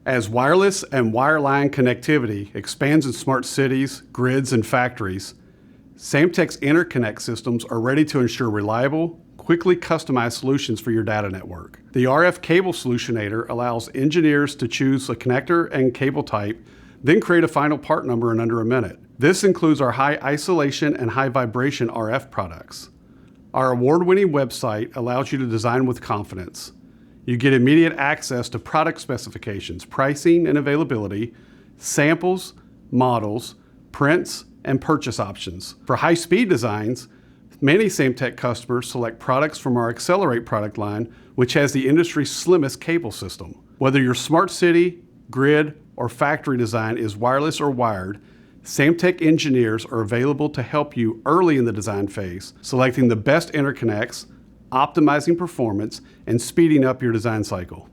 As wireless and wireline connectivity expands in smart cities, grids, and factories, Samtec's interconnect systems are ready to ensure reliable, quickly customized solutions for your data network. The RF Cable Solutionator allows engineers to choose a connector and cable type, then create a final part number in under a minute. This includes our high isolation and high vibration RF products. Our award-winning website allows you to design with confidence. You get immediate access to product specifications, pricing and availability, samples, models, prints, and purchase options. For high-speed designs, many Samtec customers select products from our Accelerate product line, which has the industry's slimmest cable system. Whether your smart city, grid, or factory design is wireless or wired, Samtec engineers are available to help you early in the design phase, selecting the best interconnects, optimizing performance, and speeding up your design cycle.